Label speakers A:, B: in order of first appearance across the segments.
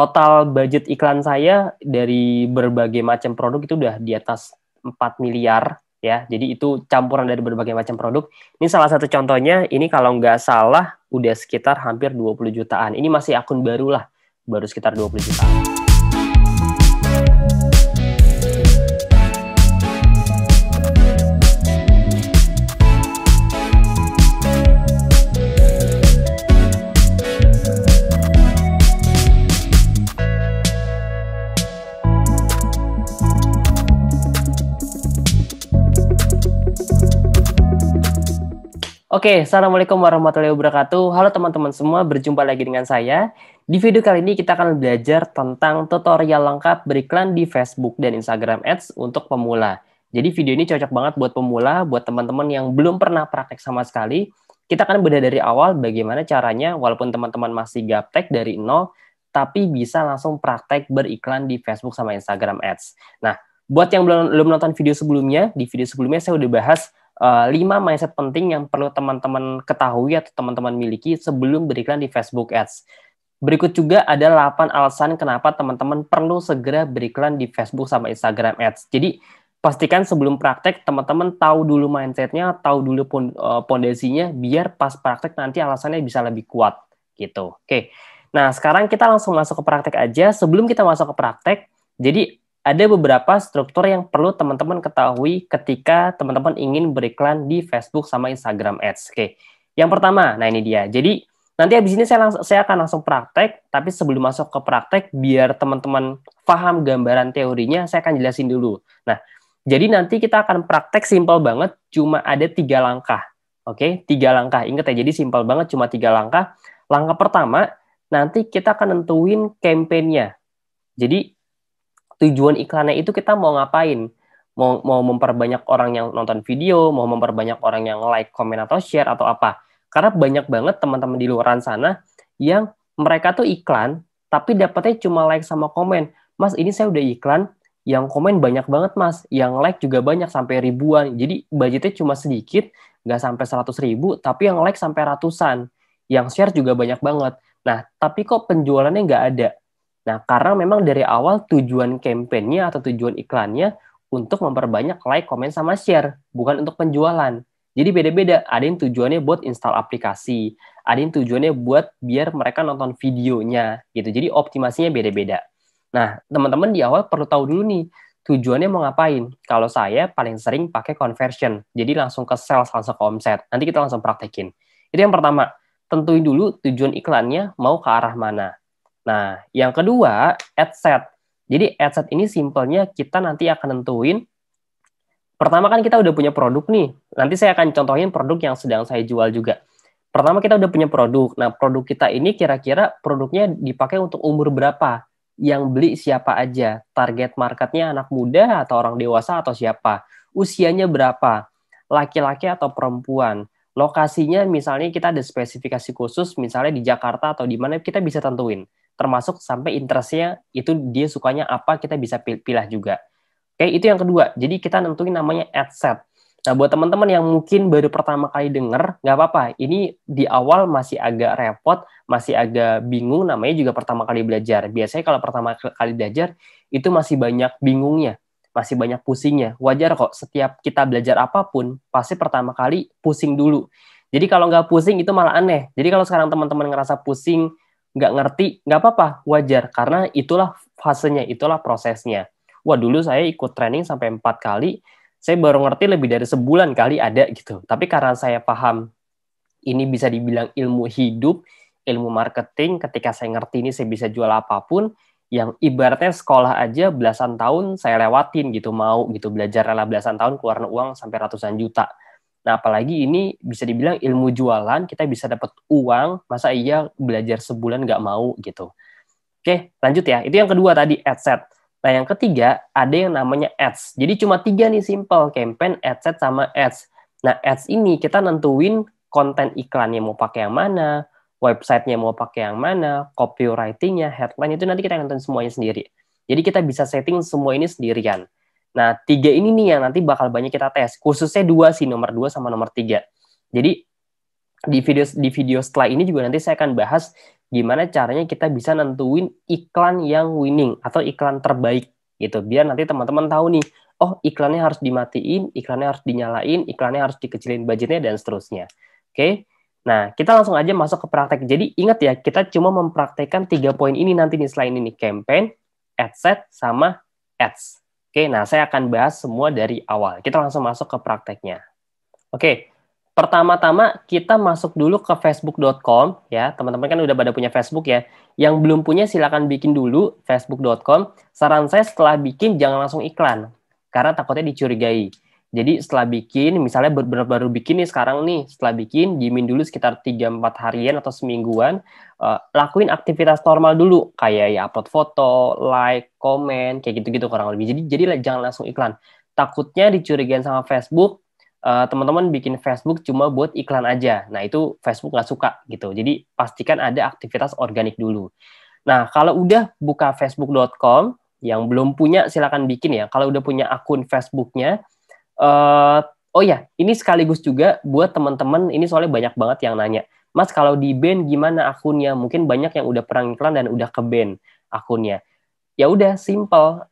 A: total budget iklan saya dari berbagai macam produk itu udah di atas 4 miliar ya. Jadi itu campuran dari berbagai macam produk. Ini salah satu contohnya, ini kalau nggak salah udah sekitar hampir 20 jutaan. Ini masih akun baru lah, baru sekitar 20 jutaan. Oke, Assalamualaikum warahmatullahi wabarakatuh. Halo teman-teman semua, berjumpa lagi dengan saya. Di video kali ini kita akan belajar tentang tutorial lengkap beriklan di Facebook dan Instagram Ads untuk pemula. Jadi video ini cocok banget buat pemula, buat teman-teman yang belum pernah praktek sama sekali. Kita akan bedah dari awal bagaimana caranya, walaupun teman-teman masih gaptek dari nol, tapi bisa langsung praktek beriklan di Facebook sama Instagram Ads. Nah, buat yang belum nonton video sebelumnya, di video sebelumnya saya udah bahas 5 mindset penting yang perlu teman-teman ketahui atau teman-teman miliki sebelum beriklan di Facebook Ads. Berikut juga ada 8 alasan kenapa teman-teman perlu segera beriklan di Facebook sama Instagram Ads. Jadi, pastikan sebelum praktek, teman-teman tahu dulu mindset-nya, tahu dulu pondasinya, biar pas praktek nanti alasannya bisa lebih kuat. Gitu. Oke. Nah, sekarang kita langsung masuk ke praktek aja. Sebelum kita masuk ke praktek, jadi ada beberapa struktur yang perlu teman-teman ketahui ketika teman-teman ingin beriklan di Facebook sama Instagram Ads. Oke, yang pertama, nah ini dia. Jadi nanti habis ini saya akan langsung praktek, tapi sebelum masuk ke praktek, biar teman-teman paham gambaran teorinya, saya akan jelasin dulu. Nah, jadi nanti kita akan praktek simpel banget, cuma ada 3 langkah. Oke, 3 langkah. Ingat ya, jadi simpel banget, cuma 3 langkah. Langkah pertama, nanti kita akan nentuin campaign-nya. Jadi tujuan iklannya itu kita mau ngapain? Mau memperbanyak orang yang nonton video, mau memperbanyak orang yang like, komen, atau share, atau apa. Karena banyak banget teman-teman di luar sana yang mereka tuh iklan, tapi dapatnya cuma like sama komen. Mas, ini saya udah iklan, yang komen banyak banget mas, yang like juga banyak, sampai ribuan. Jadi budgetnya cuma sedikit, nggak sampai 100.000, tapi yang like sampai ratusan. Yang share juga banyak banget. Nah, tapi kok penjualannya nggak ada? Nah, karena memang dari awal tujuan kampanye atau tujuan iklannya untuk memperbanyak like, komen, sama share, bukan untuk penjualan. Jadi beda-beda, ada yang tujuannya buat install aplikasi, ada yang tujuannya buat biar mereka nonton videonya, gitu. Jadi optimasinya beda-beda. Nah, teman-teman di awal perlu tahu dulu nih, tujuannya mau ngapain. Kalau saya paling sering pakai conversion, jadi langsung ke sales, langsung ke omset. Nanti kita langsung praktekin. Itu yang pertama, tentuin dulu tujuan iklannya mau ke arah mana. Nah, yang kedua, ad set. Jadi, ad set ini simpelnya kita nanti akan nentuin. Pertama kan kita udah punya produk nih. Nanti saya akan contohin produk yang sedang saya jual juga. Pertama kita udah punya produk. Nah, produk kita ini kira-kira produknya dipakai untuk umur berapa? Yang beli siapa aja? Target marketnya anak muda atau orang dewasa atau siapa? Usianya berapa? Laki-laki atau perempuan? Lokasinya misalnya kita ada spesifikasi khusus, misalnya di Jakarta atau di mana kita bisa tentuin. Termasuk sampai interestnya itu dia sukanya apa, kita bisa pilih juga. Oke, itu yang kedua. Jadi kita nentuin namanya ad set. Nah, buat teman-teman yang mungkin baru pertama kali denger, nggak apa-apa. Ini di awal masih agak repot, masih agak bingung, namanya juga pertama kali belajar. Biasanya kalau pertama kali belajar, itu masih banyak bingungnya, masih banyak pusingnya. Wajar kok, setiap kita belajar apapun, pasti pertama kali pusing dulu. Jadi kalau nggak pusing, itu malah aneh. Jadi kalau sekarang teman-teman ngerasa pusing, nggak ngerti, nggak apa-apa, wajar. Karena itulah fasenya, itulah prosesnya. Wah, dulu saya ikut training sampai 4 kali, saya baru ngerti lebih dari sebulan kali ada gitu. Tapi karena saya paham, ini bisa dibilang ilmu hidup, ilmu marketing, ketika saya ngerti ini saya bisa jual apapun, yang ibaratnya sekolah aja belasan tahun saya lewatin gitu, mau gitu, belajar rela belasan tahun, keluar uang sampai ratusan juta. Nah, apalagi ini bisa dibilang ilmu jualan, kita bisa dapat uang, masa iya belajar sebulan nggak mau gitu. Oke, lanjut ya. Itu yang kedua tadi, ad set. Nah, yang ketiga, ada yang namanya ads. Jadi cuma 3 nih, simple. Campaign, ad set, sama ads. Nah, ads ini kita nentuin konten iklannya mau pakai yang mana, websitenya mau pakai yang mana, copywriting-nya, headline, itu nanti kita nentuin semuanya sendiri. Jadi kita bisa setting semua ini sendirian. Nah, 3 ini nih yang nanti bakal banyak kita tes. Khususnya 2 sih, nomor 2 sama nomor 3. Jadi, di video setelah ini juga nanti saya akan bahas gimana caranya kita bisa nentuin iklan yang winning atau iklan terbaik gitu. Biar nanti teman-teman tahu nih, oh iklannya harus dimatiin, iklannya harus dinyalain, iklannya harus dikecilin budgetnya dan seterusnya. Oke. Nah, kita langsung aja masuk ke praktek. Jadi ingat ya, kita cuma mempraktekkan 3 poin ini nanti nih selain ini, campaign, ad set, sama ads. Oke, nah saya akan bahas semua dari awal. Kita langsung masuk ke prakteknya. Oke, pertama-tama kita masuk dulu ke facebook.com ya. Teman-teman kan udah pada punya Facebook ya. Yang belum punya silakan bikin dulu facebook.com. Saran saya setelah bikin jangan langsung iklan karena takutnya dicurigai. Jadi setelah bikin, misalnya baru bikin nih sekarang nih, setelah bikin, diemin dulu sekitar 3-4 harian atau semingguan, lakuin aktivitas normal dulu, kayak ya upload foto, like, komen, kayak gitu-gitu kurang lebih. Jadi jangan langsung iklan. Takutnya dicurigain sama Facebook, teman-teman bikin Facebook cuma buat iklan aja. Nah, itu Facebook nggak suka gitu. Jadi pastikan ada aktivitas organik dulu. Nah, kalau udah buka facebook.com, yang belum punya silakan bikin ya. Kalau udah punya akun Facebooknya, oh ya, ini sekaligus juga buat teman-teman, ini soalnya banyak banget yang nanya, Mas kalau di ban gimana akunnya? Mungkin banyak yang udah pernah iklan dan udah ke ban akunnya. Ya udah, simple.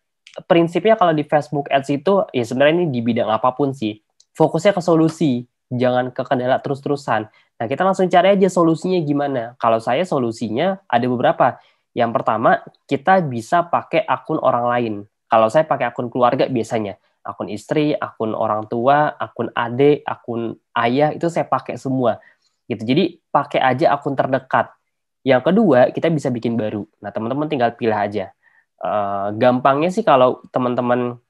A: Prinsipnya kalau di Facebook Ads itu, ya sebenarnya ini di bidang apapun sih. Fokusnya ke solusi, jangan ke kendala terus-terusan. Nah, kita langsung cari aja solusinya gimana. Kalau saya solusinya ada beberapa. Yang pertama, kita bisa pakai akun orang lain. Kalau saya pakai akun keluarga biasanya akun istri, akun orang tua, akun adik, akun ayah, itu saya pakai semua. Gitu. Jadi pakai aja akun terdekat. Yang kedua, kita bisa bikin baru. Nah, teman-teman tinggal pilih aja. Gampangnya sih kalau teman-teman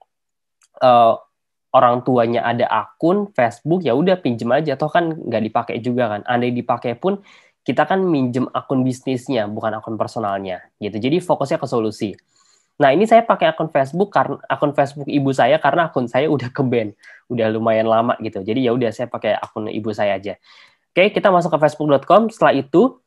A: orang tuanya ada akun Facebook, ya udah pinjem aja. Toh kan nggak dipakai juga kan. Andai dipakai pun, kita kan minjem akun bisnisnya, bukan akun personalnya. Gitu. Jadi fokusnya ke solusi. Nah, ini saya pakai akun Facebook karena akun Facebook ibu saya karena akun saya udah ke-ban, udah lumayan lama gitu. Jadi ya udah saya pakai akun ibu saya aja. Oke, kita masuk ke facebook.com. Setelah itu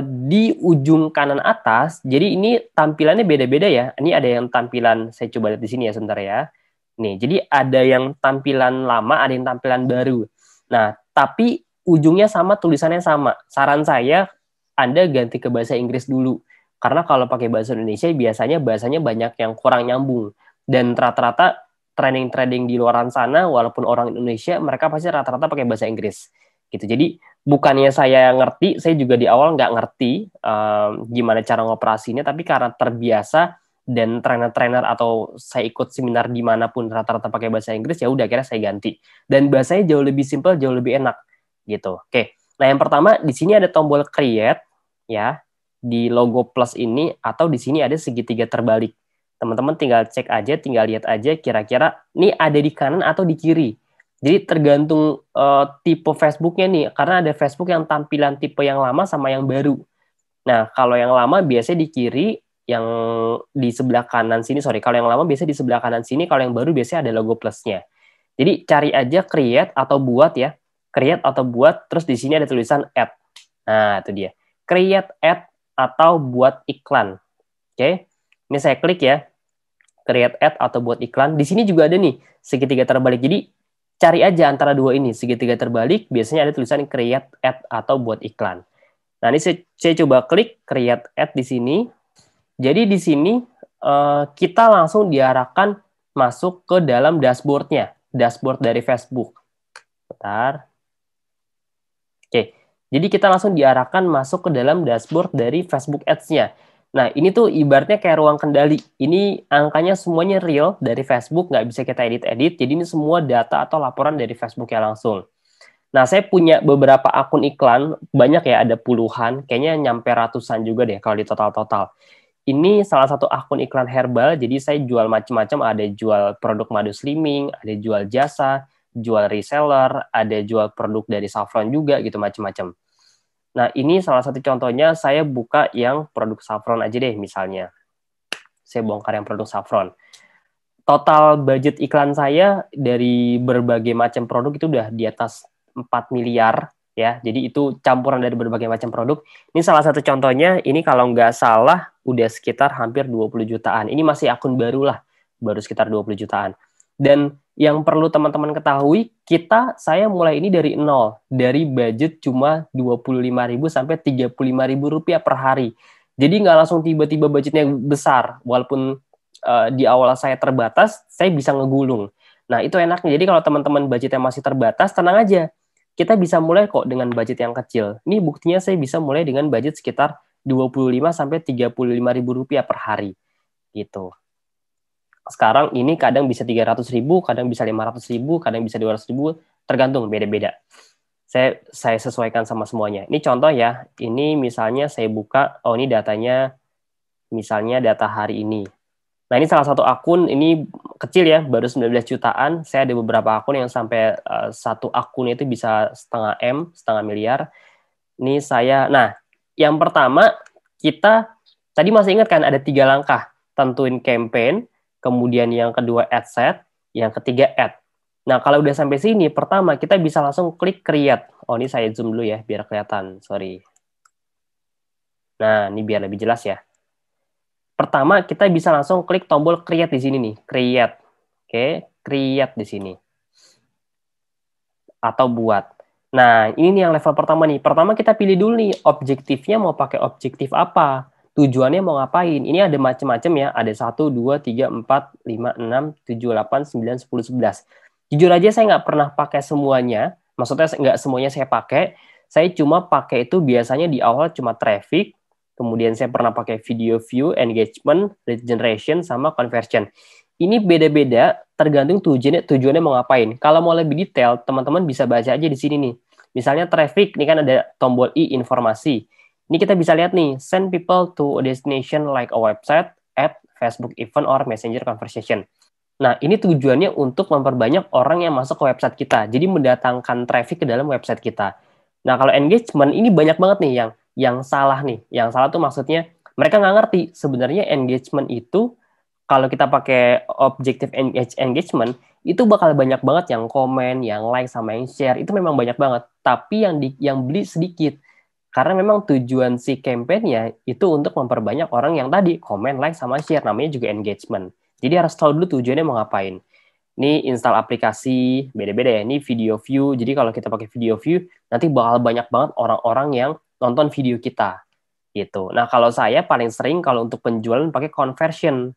A: di ujung kanan atas, jadi ini tampilannya beda-beda ya. Ini ada yang tampilan, saya coba lihat di sini ya sebentar ya. Nih, jadi ada yang tampilan lama, ada yang tampilan baru. Nah, tapi ujungnya sama, tulisannya sama. Saran saya Anda ganti ke bahasa Inggris dulu. Karena kalau pakai bahasa Indonesia biasanya bahasanya banyak yang kurang nyambung. Dan rata-rata training-training di luar sana, walaupun orang Indonesia, mereka pasti rata-rata pakai bahasa Inggris. Gitu. Jadi bukannya saya ngerti, saya juga di awal nggak ngerti gimana cara ngoperasinya, tapi karena terbiasa dan trainer-trainer atau saya ikut seminar dimanapun rata-rata pakai bahasa Inggris, ya udah akhirnya saya ganti. Dan bahasanya jauh lebih simpel, jauh lebih enak. Gitu. Oke. Nah, yang pertama di sini ada tombol create ya. Di logo plus ini atau di sini ada segitiga terbalik. Teman-teman tinggal cek aja, tinggal lihat aja kira-kira ini ada di kanan atau di kiri. Jadi tergantung tipe Facebooknya nih, karena ada Facebook yang tampilan tipe yang lama sama yang baru. Nah, kalau yang lama biasanya di kiri, yang di sebelah kanan sini, kalau yang lama biasanya di sebelah kanan sini, kalau yang baru biasanya ada logo plusnya. Jadi cari aja create atau buat ya, create atau buat, terus di sini ada tulisan add. Nah, itu dia. Create ad atau buat iklan. Oke, ini saya klik ya, create ad atau buat iklan. Di sini juga ada nih segitiga terbalik. Jadi cari aja antara dua ini, segitiga terbalik. Biasanya ada tulisan create ad atau buat iklan. Nah, ini saya coba klik create ad di sini. Jadi di sini kita langsung diarahkan masuk ke dalam dashboardnya, dashboard dari Facebook. Bentar. Oke. Jadi kita langsung diarahkan masuk ke dalam dashboard dari Facebook Ads-nya. Nah, ini tuh ibaratnya kayak ruang kendali. Ini angkanya semuanya real dari Facebook, nggak bisa kita edit-edit. Jadi ini semua data atau laporan dari Facebook ya langsung. Nah, saya punya beberapa akun iklan, banyak ya, ada puluhan, kayaknya nyampe ratusan juga deh kalau di total-total. Ini salah satu akun iklan herbal, jadi saya jual macam-macam, ada jual produk madu slimming, ada jual jasa, jual reseller, ada jual produk dari saffron juga gitu, macam-macam. Nah, ini salah satu contohnya, saya buka yang produk saffron aja deh misalnya. Saya bongkar yang produk saffron. Total budget iklan saya dari berbagai macam produk itu udah di atas 4 miliar ya. Jadi itu campuran dari berbagai macam produk. Ini salah satu contohnya, ini kalau nggak salah udah sekitar hampir 20 jutaan. Ini masih akun baru lah, baru sekitar 20 jutaan. Dan Yang perlu teman-teman ketahui, saya mulai ini dari nol, dari budget cuma 25.000 sampai 35.000 rupiah per hari. Jadi nggak langsung tiba-tiba budgetnya besar, walaupun di awal saya terbatas, saya bisa ngegulung. Nah, itu enaknya. Jadi kalau teman-teman budgetnya masih terbatas, tenang aja. Kita bisa mulai kok dengan budget yang kecil. Ini buktinya saya bisa mulai dengan budget sekitar 25 sampai 35.000 rupiah per hari. Gitu. Sekarang ini kadang bisa 300.000, kadang bisa 500.000, kadang bisa 200.000, tergantung, beda-beda. Saya sesuaikan sama semuanya. Ini contoh ya, ini misalnya saya buka, oh ini datanya, misalnya data hari ini. Nah ini salah satu akun, ini kecil ya, baru 19 jutaan. Saya ada beberapa akun yang sampai satu akun itu bisa setengah M, setengah miliar. Ini nah yang pertama kita, tadi masih ingat kan ada 3 langkah, tentuin campaign, kemudian yang kedua ad set, yang ketiga ad. Nah, kalau udah sampai sini, pertama kita bisa langsung klik create. Oh, ini saya zoom dulu ya, biar kelihatan. Sorry. Nah, ini biar lebih jelas ya. Pertama, kita bisa langsung klik tombol create di sini nih. Create. Oke, create di sini. Atau buat. Nah, ini nih yang level pertama nih. Pertama kita pilih dulu nih, objektifnya mau pakai objektif apa. Tujuannya mau ngapain. Ini ada macam-macam ya. Ada 1, 2, 3, 4, 5, 6, 7, 8, 9, 10, 11. Jujur aja saya nggak pernah pakai semuanya. Maksudnya nggak semuanya saya pakai. Saya cuma pakai itu biasanya di awal cuma traffic. Kemudian saya pernah pakai video view, engagement, lead generation, sama conversion. Ini beda-beda tergantung tujuannya mau ngapain. Kalau mau lebih detail, teman-teman bisa baca aja di sini nih. Misalnya traffic, ini kan ada tombol I, informasi. Ini kita bisa lihat nih, send people to a destination like a website, add, Facebook event, or messenger conversation. Nah, ini tujuannya untuk memperbanyak orang yang masuk ke website kita. Jadi mendatangkan traffic ke dalam website kita. Nah, kalau engagement, ini banyak banget nih yang salah nih. Yang salah tuh maksudnya, mereka nggak ngerti sebenarnya engagement itu kalau kita pakai objective engagement, itu bakal banyak banget yang komen, yang like, sama yang share. Itu memang banyak banget. Tapi yang beli sedikit. Karena memang tujuan si campaign-nya itu untuk memperbanyak orang yang tadi komen, like, sama share. Namanya juga engagement. Jadi harus tahu dulu tujuannya mau ngapain. Ini install aplikasi, beda-beda ya. Ini video view. Jadi kalau kita pakai video view, nanti bakal banyak banget orang-orang yang nonton video kita. Gitu. Nah, kalau saya paling sering kalau untuk penjualan pakai conversion.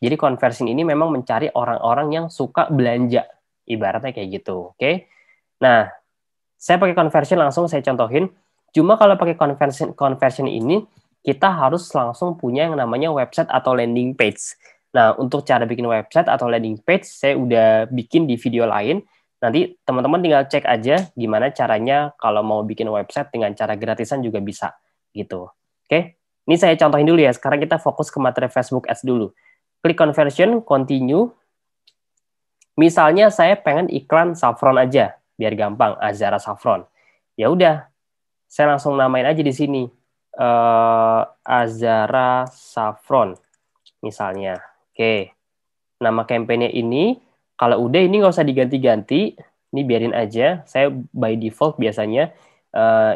A: Jadi conversion ini memang mencari orang-orang yang suka belanja, ibaratnya kayak gitu, oke? Nah, saya pakai conversion langsung saya contohin. Cuma kalau pakai conversion ini kita harus langsung punya yang namanya website atau landing page. Nah, untuk cara bikin website atau landing page saya udah bikin di video lain. Nanti teman-teman tinggal cek aja gimana caranya kalau mau bikin website dengan cara gratisan juga bisa gitu. Oke? Ini saya contohin dulu ya. Sekarang kita fokus ke materi Facebook Ads dulu. Klik conversion, continue. Misalnya saya pengen iklan saffron aja, biar gampang, Azara Saffron. Ya udah, saya langsung namain aja di sini. Azara Saffron, misalnya. Oke, nama kampanye ini, kalau udah ini nggak usah diganti-ganti, ini biarin aja. Saya by default biasanya,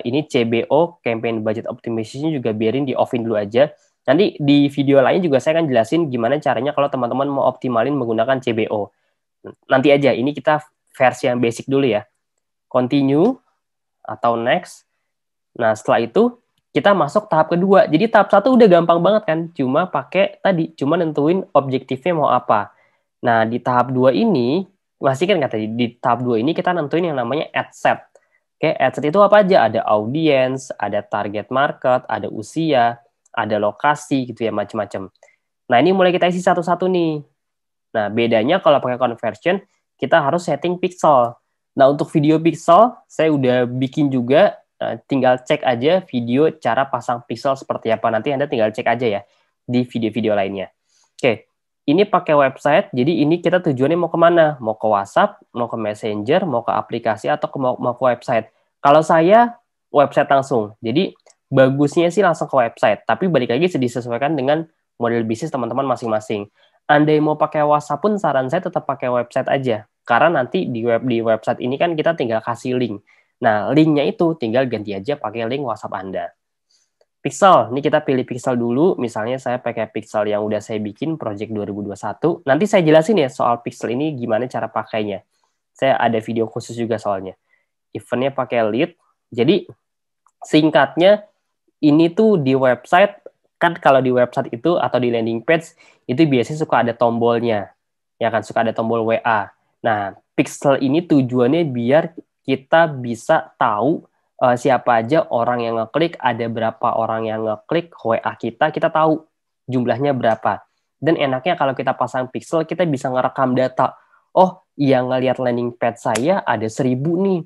A: ini CBO, campaign budget optimization juga biarin di off-in dulu aja. Nanti di video lain juga saya akan jelasin gimana caranya kalau teman-teman mau optimalin menggunakan CBO. Nanti aja, ini kita versi yang basic dulu ya. Continue atau next. Nah, setelah itu kita masuk tahap kedua. Jadi tahap satu udah gampang banget kan, cuma cuma nentuin objektifnya mau apa. Nah, di tahap 2 ini, masih kan kata di tahap 2 ini kita nentuin yang namanya ad set. Oke, ad set itu apa aja? Ada audience, ada target market, ada usia, ada lokasi gitu ya, macam-macam. Nah, ini mulai kita isi satu-satu nih. Nah, bedanya kalau pakai conversion, kita harus setting pixel. Nah, untuk video pixel, saya udah bikin juga, tinggal cek aja video cara pasang pixel seperti apa. Nanti Anda tinggal cek aja ya di video-video lainnya. Oke, ini pakai website, jadi ini kita tujuannya mau kemana? Mau ke WhatsApp, mau ke Messenger, mau ke aplikasi, atau mau ke website. Kalau saya, website langsung. Jadi, bagusnya sih langsung ke website, tapi balik lagi disesuaikan dengan model bisnis teman-teman masing-masing. Andai mau pakai WhatsApp pun saran saya tetap pakai website aja. Karena nanti di website ini kan kita tinggal kasih link. Nah, linknya itu tinggal ganti aja pakai link WhatsApp Anda. Pixel, ini kita pilih pixel dulu. Misalnya saya pakai pixel yang udah saya bikin project 2021. Nanti saya jelasin ya soal pixel ini gimana cara pakainya. Saya ada video khusus juga soalnya. Eventnya pakai lead. Jadi singkatnya ini tuh di website, kan kalau di website itu atau di landing page itu biasanya suka ada tombolnya. Ya kan, suka ada tombol WA. Nah, pixel ini tujuannya biar kita bisa tahu siapa aja orang yang ngeklik, ada berapa orang yang ngeklik WA kita tahu jumlahnya berapa. Dan enaknya kalau kita pasang pixel, kita bisa ngerekam data. Oh, yang ngelihat landing page saya ada 1.000 nih.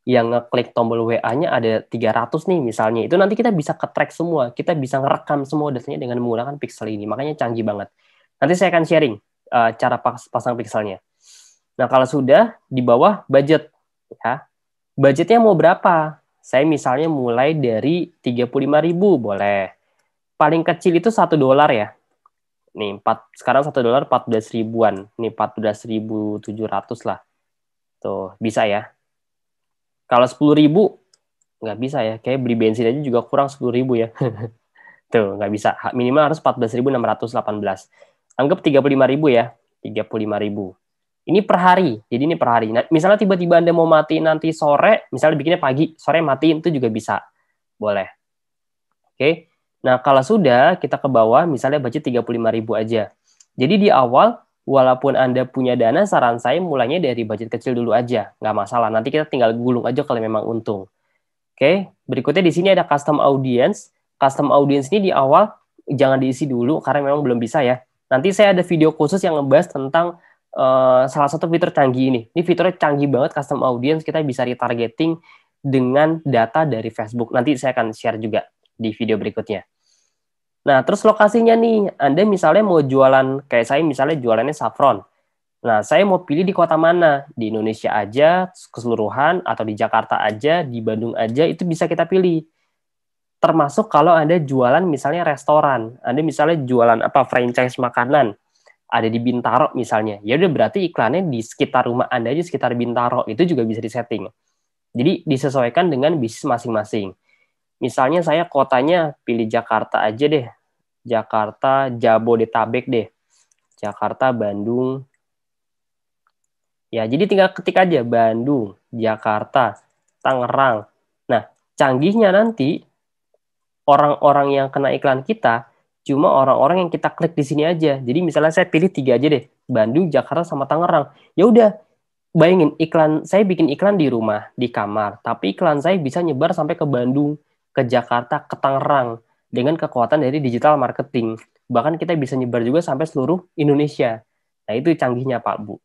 A: Yang ngeklik tombol WA-nya ada 300 nih misalnya. Itu nanti kita bisa ke-track semua. Kita bisa ngerekam semua datanya dengan menggunakan pixel ini. Makanya canggih banget. Nanti saya akan sharing cara pasang pixelnya. Nah, kalau sudah, di bawah budget. Ya. Budgetnya mau berapa? Saya misalnya mulai dari 35.000 boleh. Paling kecil itu $1 ya. Nih, sekarang $1 14 ribuan. Nih 14.700 lah. Tuh, bisa ya. Kalau 10.000, nggak bisa ya. Kayak beli bensin aja juga kurang 10.000 ya. Tuh, nggak bisa. Minimal harus 14.618. Anggap 35.000 ya. 35.000. Ini per hari. Jadi ini per hari. Nah, misalnya tiba-tiba Anda mau matiin nanti sore, misalnya bikinnya pagi, sore matiin, itu juga bisa. Boleh. Oke. Nah, kalau sudah, kita ke bawah, misalnya budget 35.000 aja. Jadi di awal, walaupun Anda punya dana, saran saya mulainya dari budget kecil dulu aja. Nggak masalah. Nanti kita tinggal gulung aja kalau memang untung. Oke. Berikutnya di sini ada custom audience. Custom audience ini di awal, jangan diisi dulu, karena memang belum bisa ya. Nanti saya ada video khusus yang ngebahas tentang salah satu fitur canggih ini. Ini fiturnya canggih banget, custom audience. Kita bisa retargeting dengan data dari Facebook. Nanti saya akan share juga di video berikutnya. Nah, terus lokasinya nih, Anda misalnya mau jualan, kayak saya misalnya jualannya saffron. Nah, saya mau pilih di kota mana? Di Indonesia aja, keseluruhan, atau di Jakarta aja, di Bandung aja, itu bisa kita pilih. Termasuk kalau Anda jualan misalnya restoran. Anda misalnya jualan apa franchise makanan. Ada di Bintaro misalnya. Ya udah berarti iklannya di sekitar rumah Anda aja, sekitar Bintaro. Itu juga bisa disetting. Jadi disesuaikan dengan bisnis masing-masing. Misalnya saya kotanya pilih Jakarta aja deh. Jakarta, Jabodetabek deh. Jakarta, Bandung. Ya, jadi tinggal ketik aja Bandung, Jakarta, Tangerang. Nah, canggihnya nanti orang-orang yang kena iklan kita cuma orang-orang yang kita klik di sini aja. Jadi misalnya saya pilih 3 aja deh, Bandung, Jakarta, sama Tangerang. Ya udah, bayangin iklan saya bikin iklan di rumah, di kamar, tapi iklan saya bisa nyebar sampai ke Bandung, ke Jakarta, ke Tangerang dengan kekuatan dari digital marketing. Bahkan kita bisa nyebar juga sampai seluruh Indonesia. Nah, itu canggihnya Pak Bu.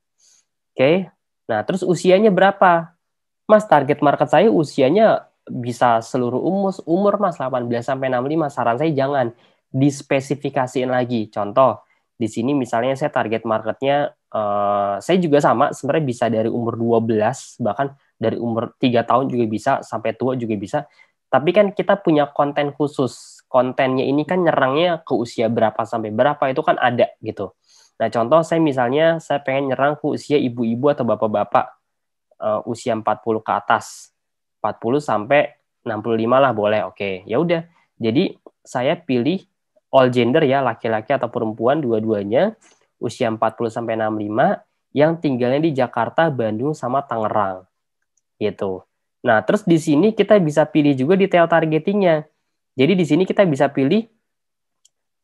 A: Oke. Nah, terus usianya berapa? Mas, target market saya usianya bisa seluruh umur Mas, 18 sampai 65. Saran saya jangan dispesifikasiin lagi. Contoh, di sini misalnya saya target marketnya saya juga sama, sebenarnya bisa dari umur 12, bahkan dari umur 3 tahun juga bisa, sampai tua juga bisa. Tapi kan kita punya konten khusus. Kontennya ini kan nyerangnya ke usia berapa sampai berapa, itu kan ada gitu. Nah, contoh saya misalnya, saya pengen nyerang ke usia ibu-ibu atau bapak-bapak usia 40 ke atas. 40 sampai 65 lah boleh, oke. Ya udah. Jadi, saya pilih all gender ya, laki-laki atau perempuan, dua-duanya, usia 40 sampai 65, yang tinggalnya di Jakarta, Bandung, sama Tangerang. Gitu. Nah, terus di sini kita bisa pilih juga detail targetingnya. Jadi, di sini kita bisa pilih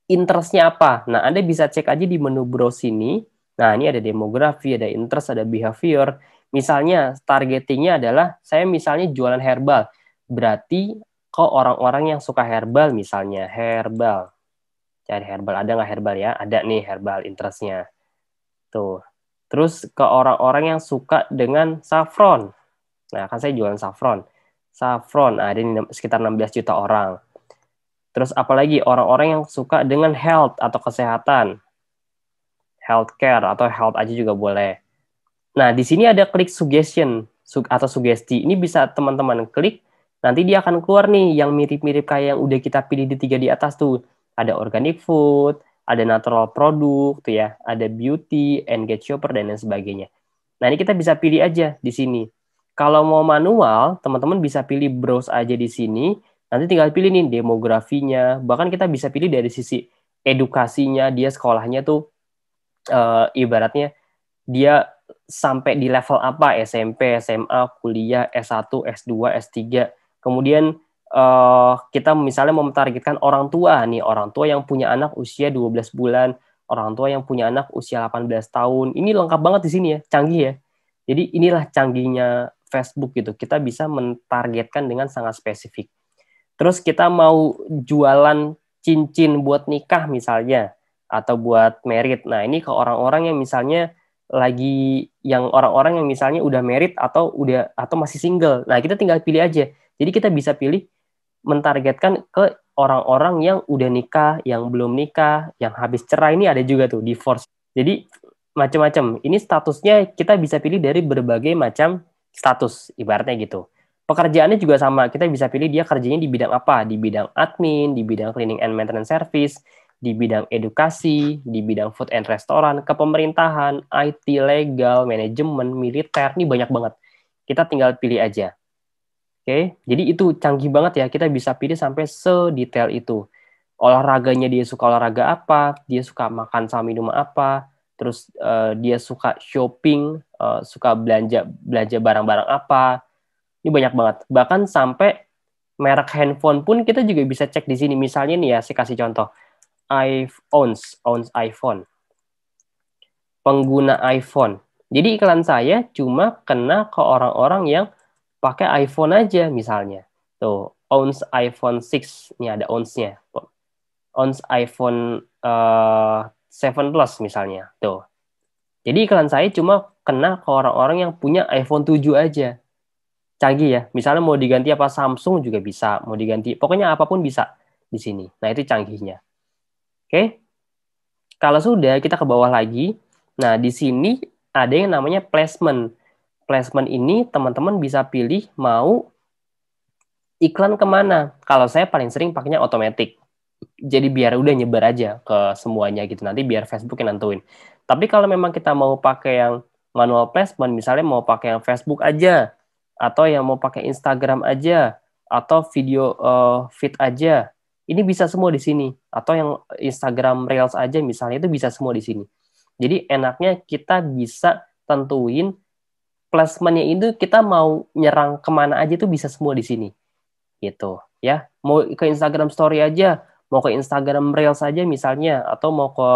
A: interest-nya apa? Nah, Anda bisa cek aja di menu browse ini. Nah, ini ada demografi, ada interest, ada behavior. Misalnya, targetingnya adalah, saya misalnya jualan herbal. Berarti, ke orang-orang yang suka herbal, misalnya, herbal. Cari herbal, ada nggak herbal ya? Ada nih herbal interest-nya. Tuh. Terus, ke orang-orang yang suka dengan saffron. Nah, kan saya jualan saffron. Saffron, ada ini sekitar 16 juta orang. Terus apalagi orang-orang yang suka dengan health atau kesehatan. Healthcare atau health aja juga boleh. Nah, di sini ada klik suggestion atau sugesti. Ini bisa teman-teman klik, nanti dia akan keluar nih yang mirip-mirip kayak yang udah kita pilih di 3 di atas tuh. Ada organic food, ada natural product tuh ya, ada beauty, engage shopper, dan lain sebagainya. Nah, ini kita bisa pilih aja di sini. Kalau mau manual, teman-teman bisa pilih browse aja di sini. Nanti tinggal pilih nih demografinya, bahkan kita bisa pilih dari sisi edukasinya, dia sekolahnya tuh ibaratnya dia sampai di level apa, SMP, SMA, kuliah, S1, S2, S3. Kemudian kita misalnya mau mentargetkan orang tua nih, orang tua yang punya anak usia 12 bulan, orang tua yang punya anak usia 18 tahun. Ini lengkap banget di sini ya, canggih ya. Jadi inilah canggihnya Facebook gitu. Kita bisa mentargetkan dengan sangat spesifik. Terus kita mau jualan cincin buat nikah misalnya, atau buat merit. Nah, ini ke orang-orang yang misalnya yang orang-orang yang misalnya udah merit atau masih single. Nah, kita tinggal pilih aja. Jadi kita bisa pilih mentargetkan ke orang-orang yang udah nikah, yang belum nikah, yang habis cerai, ini ada juga tuh divorce. Jadi macam-macam. Ini statusnya kita bisa pilih dari berbagai macam status, ibaratnya gitu. Pekerjaannya juga sama, kita bisa pilih dia kerjanya di bidang apa, di bidang admin, di bidang cleaning and maintenance service, di bidang edukasi, di bidang food and restaurant, kepemerintahan, IT, legal, manajemen, militer, ini banyak banget. Kita tinggal pilih aja. Oke, jadi itu canggih banget ya, kita bisa pilih sampai sedetail itu. Olahraganya dia suka olahraga apa, dia suka makan sama minum apa, terus dia suka shopping, suka belanja belanja barang-barang apa. Ini banyak banget. Bahkan sampai merek handphone pun kita juga bisa cek di sini. Misalnya nih ya, saya kasih contoh. Owns iPhone. Pengguna iPhone. Jadi iklan saya cuma kena ke orang-orang yang pakai iPhone aja misalnya. Tuh, owns iPhone 6. Ini ada owns-nya. Owns iPhone 7 Plus misalnya. Tuh. Jadi iklan saya cuma kena ke orang-orang yang punya iPhone 7 aja. Canggih ya. Misalnya mau diganti apa Samsung juga bisa, mau diganti pokoknya apapun bisa di sini. Nah, itu canggihnya. Oke. Kalau sudah kita ke bawah lagi. Nah, di sini ada yang namanya placement. Placement ini teman-teman bisa pilih mau iklan kemana. Kalau saya paling sering pakainya otomatis. Jadi biar udah nyebar aja ke semuanya gitu. Nanti biar Facebook yang nentuin. Tapi kalau memang kita mau pakai yang manual placement, misalnya mau pakai yang Facebook aja, atau yang mau pakai Instagram aja, atau video feed aja, ini bisa semua di sini. Atau yang Instagram Reels aja misalnya, itu bisa semua di sini. Jadi enaknya kita bisa tentuin placementnya itu kita mau nyerang kemana aja itu bisa semua di sini gitu ya. Mau ke Instagram Story aja, mau ke Instagram Reels aja misalnya, atau mau ke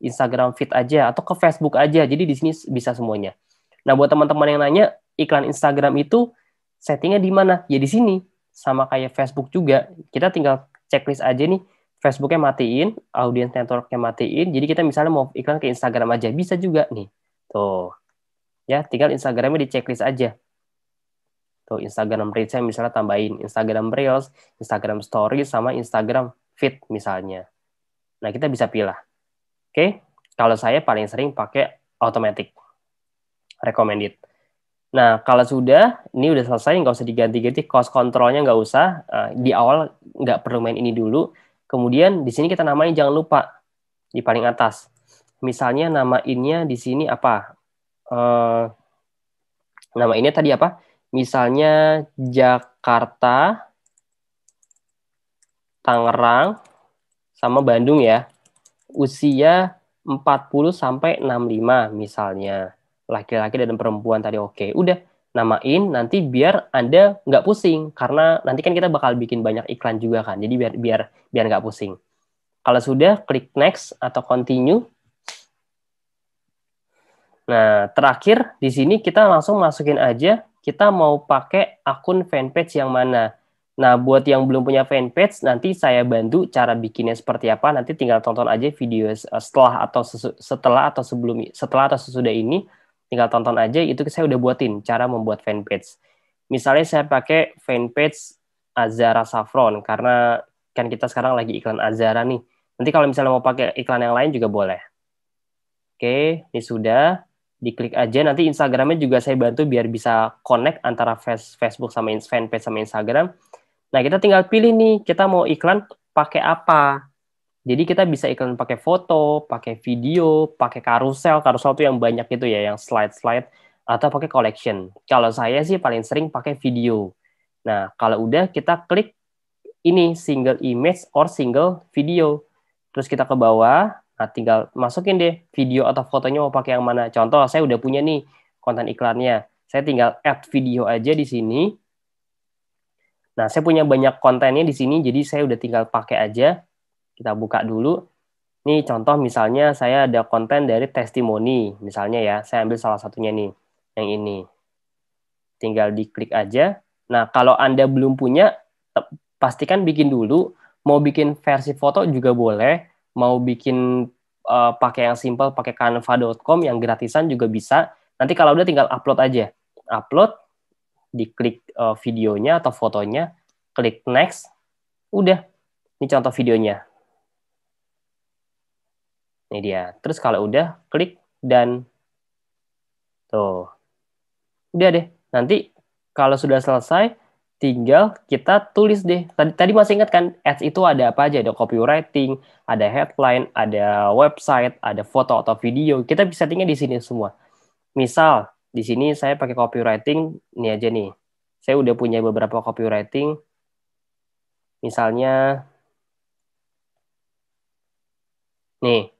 A: Instagram Feed aja, atau ke Facebook aja. Jadi di sini bisa semuanya. Nah, buat teman-teman yang nanya iklan Instagram itu settingnya di mana? Ya di sini, sama kayak Facebook juga. Kita tinggal checklist aja nih. Facebooknya matiin, audience networknya matiin. Jadi kita misalnya mau iklan ke Instagram aja, bisa juga nih. Tuh, ya tinggal Instagramnya di checklist aja. Tuh, Instagram Reels-nya misalnya tambahin Instagram Reels, Instagram Stories, sama Instagram Feed misalnya. Nah, kita bisa pilih. Oke, kalau saya paling sering pakai automatic, recommended. Nah, kalau sudah, ini udah selesai, nggak usah diganti-ganti, cost control-nya nggak usah. Di awal nggak perlu main ini dulu. Kemudian di sini kita namain jangan lupa, di paling atas. Misalnya namainnya di sini apa? Nama ini tadi apa? Misalnya Jakarta, Tangerang, sama Bandung ya. Usia 40 sampai 65 misalnya. Laki-laki dan perempuan tadi oke. Udah namain nanti biar Anda nggak pusing karena nanti kan kita bakal bikin banyak iklan juga kan. Jadi biar biar biar nggak pusing. Kalau sudah klik next atau continue. Nah, terakhir di sini kita langsung masukin aja kita mau pakai akun fanpage yang mana. Nah, buat yang belum punya fanpage, nanti saya bantu cara bikinnya seperti apa. Nanti tinggal tonton aja video setelah atau sesudah ini, tinggal tonton aja. Itu saya udah buatin cara membuat fanpage. Misalnya saya pakai fanpage Azara Saffron karena kan kita sekarang lagi iklan Azara nih. Nanti kalau misalnya mau pakai iklan yang lain juga boleh. Oke, ini sudah. Diklik aja. Nanti Instagramnya juga saya bantu biar bisa connect antara Facebook sama fanpage sama Instagram. Nah, kita tinggal pilih nih, kita mau iklan pakai apa. Jadi kita bisa iklan pakai foto, pakai video, pakai karusel. Karusel tuh yang banyak itu ya, yang slide-slide. Atau pakai collection. Kalau saya sih paling sering pakai video. Nah, kalau udah kita klik ini single image or single video. Terus kita ke bawah, nah tinggal masukin deh video atau fotonya mau pakai yang mana. Contoh, saya udah punya nih konten iklannya. Saya tinggal add video aja di sini. Nah, saya punya banyak kontennya di sini, jadi saya udah tinggal pakai aja. Kita buka dulu. Nih contoh misalnya saya ada konten dari testimoni, misalnya ya, saya ambil salah satunya nih, yang ini. Tinggal diklik aja. Nah, kalau Anda belum punya, pastikan bikin dulu. Mau bikin versi foto juga boleh, mau bikin pakai yang simple, pakai canva.com yang gratisan juga bisa. Nanti kalau udah tinggal upload aja. Upload, diklik videonya atau fotonya, klik next, udah. Ini contoh videonya. Ini dia. Terus kalau udah, klik dan tuh. Udah deh. Nanti kalau sudah selesai, tinggal kita tulis deh. Tadi masih ingat kan, ads itu ada apa aja? Ada copywriting, ada headline, ada website, ada foto atau video. Kita bisa settingnya di sini semua. Misal, di sini saya pakai copywriting, ini aja nih. Saya udah punya beberapa copywriting. Misalnya, nih,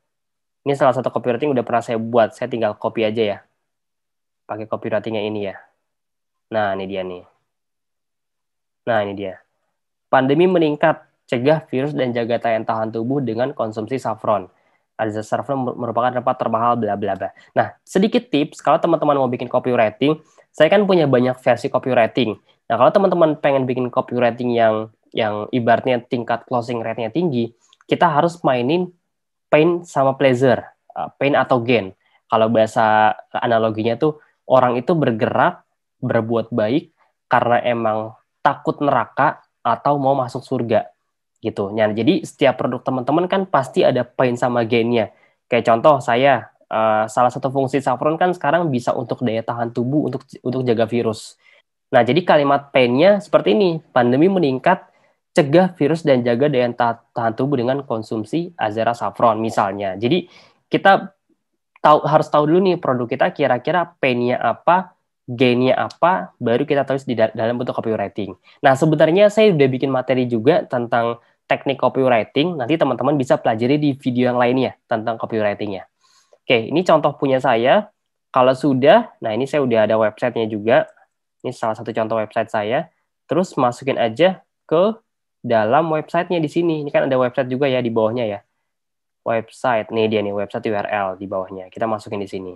A: ini salah satu copywriting udah pernah saya buat. Saya tinggal copy aja ya. Pakai copywritingnya ini ya. Nah, ini dia nih. Nah, ini dia. Pandemi meningkat, cegah virus dan jaga daya tahan tubuh dengan konsumsi saffron. Ada saffron merupakan rempah termahal, bla bla bla. Nah, sedikit tips, kalau teman-teman mau bikin copywriting, saya kan punya banyak versi copywriting. Nah, kalau teman-teman pengen bikin copywriting yang ibaratnya tingkat closing rate-nya tinggi, kita harus mainin pain sama pleasure, pain atau gain. Kalau bahasa analoginya tuh, orang itu bergerak, berbuat baik, karena emang takut neraka atau mau masuk surga gitu. Nah, jadi setiap produk teman-teman kan pasti ada pain sama gainnya. Kayak contoh saya salah satu fungsi saffron kan sekarang bisa untuk daya tahan tubuh untuk jaga virus. Nah, jadi kalimat pain-nya seperti ini, pandemi meningkat, cegah virus dan jaga daya tahan tubuh dengan konsumsi Azera Saffron misalnya. Jadi kita harus tahu dulu nih produk kita kira-kira pain-nya apa, gain-nya apa, baru kita tulis di dalam bentuk copywriting. Nah, sebenarnya saya udah bikin materi juga tentang teknik copywriting, nanti teman-teman bisa pelajari di video yang lainnya tentang copywriting-nya. Oke, ini contoh punya saya. Kalau sudah, nah ini saya udah ada websitenya juga. Ini salah satu contoh website saya. Terus masukin aja ke dalam websitenya di sini. Ini kan ada website juga ya di bawahnya ya. Website, nih dia nih website URL di bawahnya. Kita masukin di sini.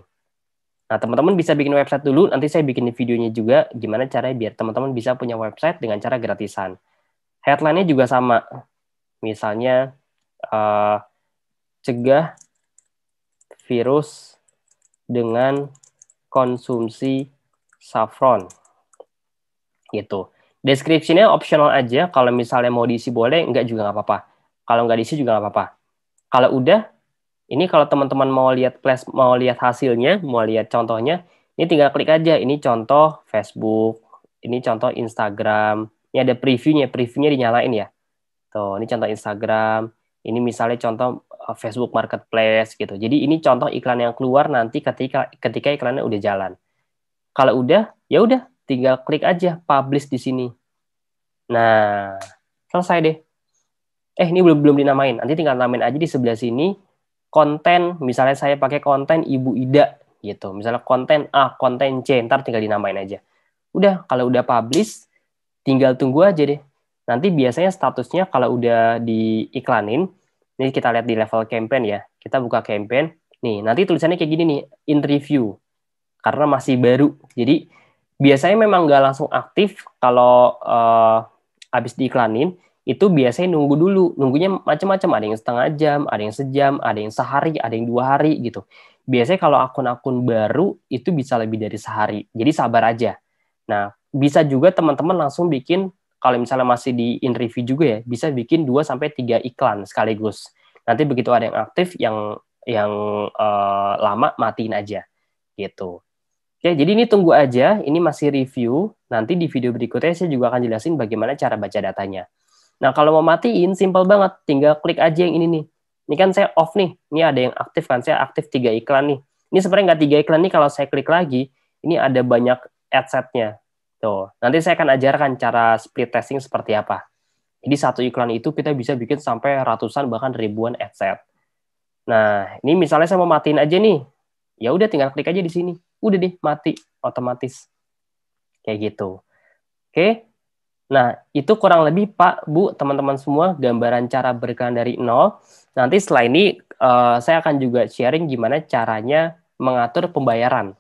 A: Nah, teman-teman bisa bikin website dulu. Nanti saya bikin videonya juga gimana caranya biar teman-teman bisa punya website dengan cara gratisan. Headline-nya juga sama. Misalnya, cegah virus dengan konsumsi saffron. Gitu. Deskripsinya optional aja. Kalau misalnya mau diisi boleh, enggak juga nggak apa-apa. Kalau nggak diisi juga nggak apa-apa. Kalau udah, ini kalau teman-teman mau lihat hasilnya, mau lihat contohnya, ini tinggal klik aja. Ini contoh Facebook, ini contoh Instagram. Ini ada previewnya dinyalain ya. Tuh, ini contoh Instagram. Ini misalnya contoh Facebook Marketplace gitu. Jadi ini contoh iklan yang keluar nanti ketika iklannya udah jalan. Kalau udah, ya udah, tinggal klik aja publish di sini. Nah, selesai deh. Ini belum dinamain. Nanti tinggal namain aja di sebelah sini. Konten, misalnya saya pakai konten Ibu Ida gitu. Misalnya konten A, konten C, ntar tinggal dinamain aja. Udah, kalau udah publish, tinggal tunggu aja deh. Nanti biasanya statusnya kalau udah diiklanin, ini kita lihat di level campaign ya. Kita buka campaign. Nih, nanti tulisannya kayak gini nih, in review. Karena masih baru. Jadi biasanya memang nggak langsung aktif kalau habis diiklanin, itu biasanya nunggu dulu. Nunggunya macam-macam, ada yang setengah jam, ada yang sejam, ada yang sehari, ada yang 2 hari gitu. Biasanya kalau akun-akun baru itu bisa lebih dari sehari. Jadi sabar aja. Nah, bisa juga teman-teman langsung bikin, kalau misalnya masih di in review juga ya, bisa bikin 2 sampai 3 iklan sekaligus. Nanti begitu ada yang aktif, yang lama matiin aja gitu. Oke, jadi ini tunggu aja, ini masih review. Nanti di video berikutnya saya juga akan jelasin bagaimana cara baca datanya. Nah, kalau mau matiin, simple banget. Tinggal klik aja yang ini nih. Ini kan saya off nih. Ini ada yang aktif kan, saya aktif 3 iklan nih. Ini sebenarnya nggak 3 iklan nih, kalau saya klik lagi, ini ada banyak ad set-nya. Tuh, nanti saya akan ajarkan cara split testing seperti apa. Jadi satu iklan itu kita bisa bikin sampai ratusan bahkan ribuan ad set. Nah, ini misalnya saya mau matiin aja nih. Ya udah tinggal klik aja di sini. Udah deh mati otomatis. Kayak gitu. Oke. Nah, itu kurang lebih Pak, Bu, teman-teman semua gambaran cara beriklan dari nol. Nanti setelah ini saya akan juga sharing gimana caranya mengatur pembayaran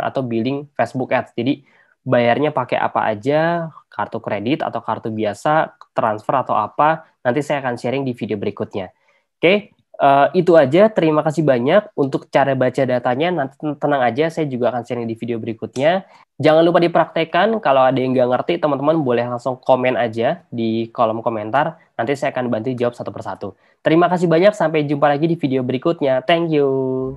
A: atau billing Facebook Ads. Jadi bayarnya pakai apa aja, kartu kredit atau kartu biasa, transfer atau apa, nanti saya akan sharing di video berikutnya. Oke, itu aja. Terima kasih banyak untuk cara baca datanya. Nanti tenang aja, saya juga akan sharing di video berikutnya. Jangan lupa dipraktekkan. Kalau ada yang nggak ngerti, teman-teman boleh langsung komen aja di kolom komentar. Nanti saya akan bantu jawab satu persatu. Terima kasih banyak. Sampai jumpa lagi di video berikutnya. Thank you.